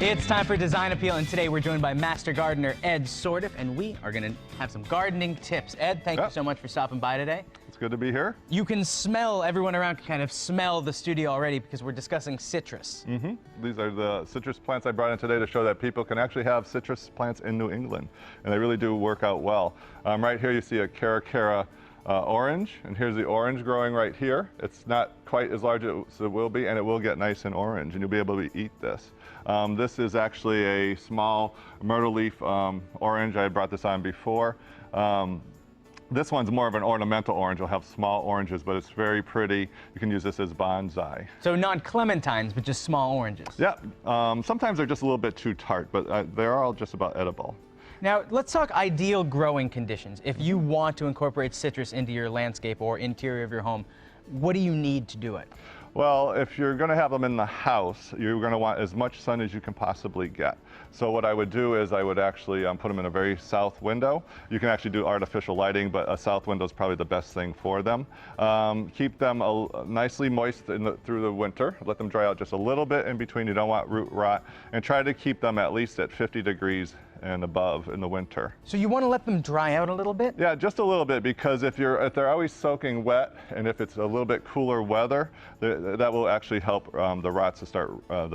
It's time for Design Appeal, and today we're joined by Master Gardener Ed Sourdiffe, and we are going to have some gardening tips. Ed, thank you so much for stopping by today. It's good to be here. You can smell, everyone around can kind of smell the studio already because we're discussing citrus. These are the citrus plants I brought in today to show that people can actually have citrus plants in New England, and they really do work out well. Right here you see a Caracara orange, and here's the orange growing right here. It's not quite as large as it will be, and it will get nice and orange, and you'll be able to eat this. This is actually a small myrtle leaf orange. I had brought this on before. This one's more of an ornamental orange. It'll have small oranges, but it's very pretty. You can use this as bonsai. So not clementines, but just small oranges. Yeah, sometimes they're just a little bit too tart, but they're all just about edible. Now, let's talk ideal growing conditions. If you want to incorporate citrus into your landscape or interior of your home, what do you need to do it? Well, if you're going to have them in the house, you're going to want as much sun as you can possibly get. So what I would do is I would actually put them in a very south window. You can actually do artificial lighting, but a south window is probably the best thing for them. Keep them nicely moist through the winter. Let them dry out just a little bit in between. You don't want root rot. And try to keep them at least at 50 degrees and above in the winter. So you want to let them dry out a little bit? Yeah, just a little bit, because if they're always soaking wet, and if it's a little bit cooler weather, that will actually help the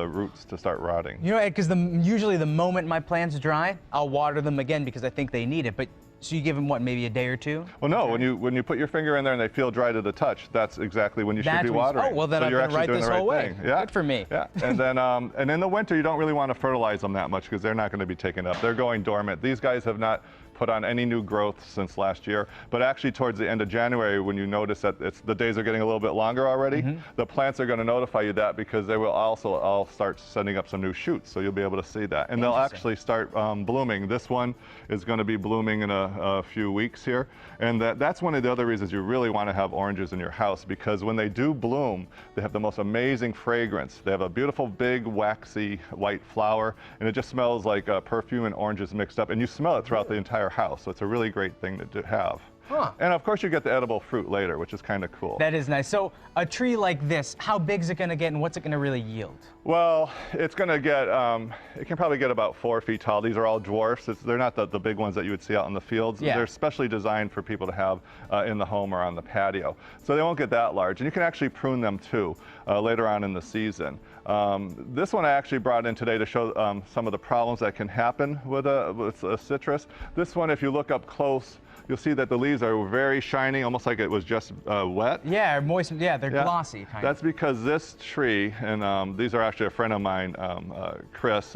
roots to start rotting. You know, Ed, because usually the moment my plants dry, I'll water them again because I think they need it. But so you give them what, maybe a day or two? Well, no. When you put your finger in there and they feel dry to the touch, that's exactly when you should be watering. Oh, well, then so I've been right this whole way. Yeah. Good for me. Yeah. And then and in the winter, you don't really want to fertilize them that much because they're not going to be taken up. They're going dormant. These guys have not put on any new growth since last year, but actually towards the end of January, when you notice that the days are getting a little bit longer already, the plants are going to notify you that, because they will also all start sending up some new shoots, so you'll be able to see that. And they'll actually start blooming. This one is going to be blooming in a few weeks here, and that's one of the other reasons you really want to have oranges in your house, because when they do bloom, they have the most amazing fragrance. They have a beautiful, big, waxy white flower, and it just smells like perfume and oranges mixed up, and you smell it throughout the entire house, so it's a really great thing to have. Huh. And of course you get the edible fruit later, which is kind of cool. That is nice. So a tree like this, how big is it going to get, and what's it going to really yield? Well, it's going to get, it can probably get about 4 feet tall. These are all dwarfs. They're not the big ones that you would see out in the fields. Yeah. They're specially designed for people to have in the home or on the patio. So they won't get that large. And you can actually prune them too later on in the season. This one I actually brought in today to show some of the problems that can happen with a citrus. This one, if you look up close, you'll see that the leaves are very shiny, almost like it was just wet. Yeah, moist. Yeah, they're glossy. That's because this tree, and these are actually a friend of mine, Chris.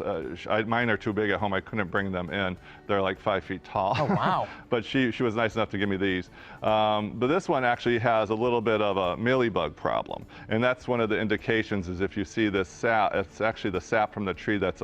Mine are too big at home. I couldn't bring them in. They're like 5 feet tall. Oh, wow. But she was nice enough to give me these. But this one actually has a little bit of a mealybug problem, and that's one of the indications. Is if you see this sap, it's actually the sap from the tree that's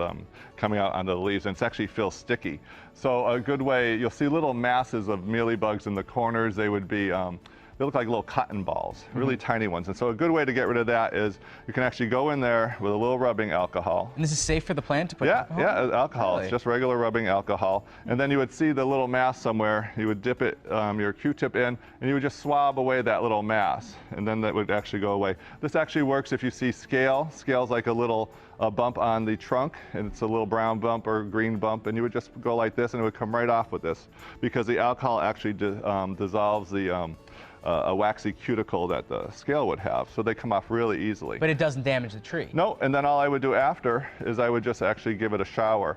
coming out onto the leaves, and it actually feels sticky. So a good way, you'll see little masses of mealybugs in the corners. They would be, they look like little cotton balls, really tiny ones. And so a good way to get rid of that is you can actually go in there with a little rubbing alcohol. And this is safe for the plant to put alcohol? Yeah, alcohol. Really? It's just regular rubbing alcohol. And then you would see the little mass somewhere. You would dip it, your Q-tip in, and you would just swab away that little mass. And then that would actually go away. This actually works if you see scale. Scale's like a little bump on the trunk, and it's a little brown bump or green bump, and you would just go like this, and it would come right off with this, because the alcohol actually dissolves the a waxy cuticle that the scale would have, so they come off really easily. But it doesn't damage the tree. No, and then all I would do after is I would just actually give it a shower.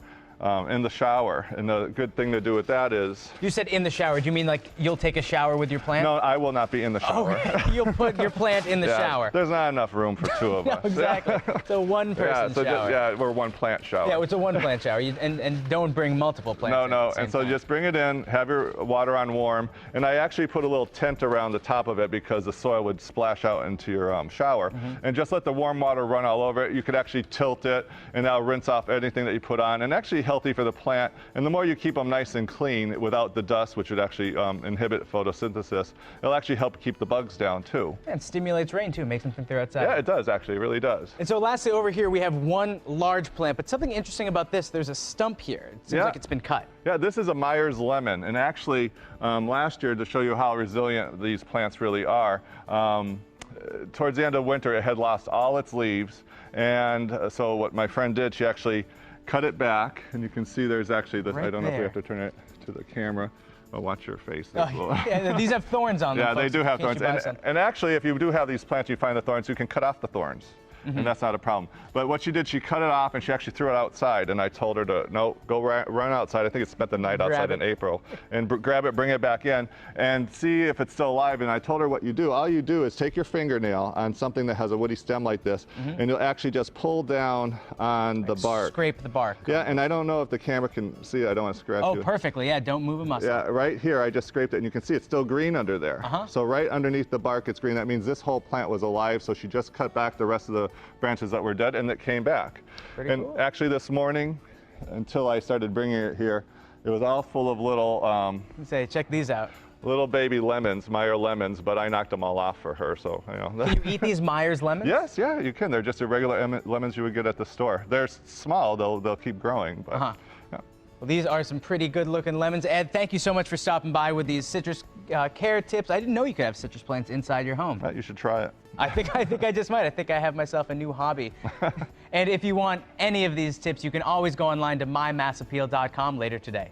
In the shower, and the good thing to do with that is... You said in the shower. Do you mean like you'll take a shower with your plant? No, I will not be in the shower. Okay. You'll put your plant in the shower. There's not enough room for two of us. No, exactly. It's a one-person shower. We're one plant shower. Yeah, it's a one-plant shower, and don't bring multiple plants. No, and so just bring it in, have your water on warm, and I actually put a little tent around the top of it because the soil would splash out into your shower, and just let the warm water run all over it. You could actually tilt it, and that'll rinse off anything that you put on, and actually healthy for the plant. And the more you keep them nice and clean without the dust, which would actually inhibit photosynthesis, it'll actually help keep the bugs down too. Yeah, it stimulates rain too, makes them think they're outside. Yeah, it does actually, it really does. And so lastly, over here we have one large plant, but something interesting about this, there's a stump here. It seems like it's been cut. Yeah, this is a Myers lemon, and actually last year, to show you how resilient these plants really are, towards the end of winter it had lost all its leaves, and so what my friend did, she actually cut it back, and you can see there's actually this. Right I don't know if we there. have to turn it to the camera. Oh, watch your face. Oh, yeah, these have thorns on them. Yeah, they folks, do in have case you thorns. buy some. And actually, if you do have these plants, you find the thorns, you can cut off the thorns. And that's not a problem. But what she did, she cut it off and she actually threw it outside. And I told her to, no, go run outside. I think it spent the night outside in April. And grab it, bring it back in, and see if it's still alive. And I told her what you do. All you do is take your fingernail on something that has a woody stem like this, and you'll actually just pull down on the bark. Scrape the bark. Yeah, and I don't know if the camera can see it. I don't want to scratch you. Oh, perfectly. Yeah, don't move a muscle. Yeah, right here, I just scraped it, and you can see it's still green under there. So right underneath the bark, it's green. That means this whole plant was alive, so she just cut back the rest of the branches that were dead, and it came back. Pretty and cool. actually this morning, until I started bringing it here, it was all full of little Say, check these out. little baby lemons, Meyer lemons, but I knocked them all off for her, so, you know. Can you eat these Myers lemons? Yes, yeah, you can. They're just the regular lemons you would get at the store. They're small, they'll keep growing, but yeah. Well, these are some pretty good-looking lemons. Ed, thank you so much for stopping by with these citrus care tips. I didn't know you could have citrus plants inside your home. You should try it. I think I just might. I think I have myself a new hobby. And if you want any of these tips, you can always go online to mymassappeal.com later today.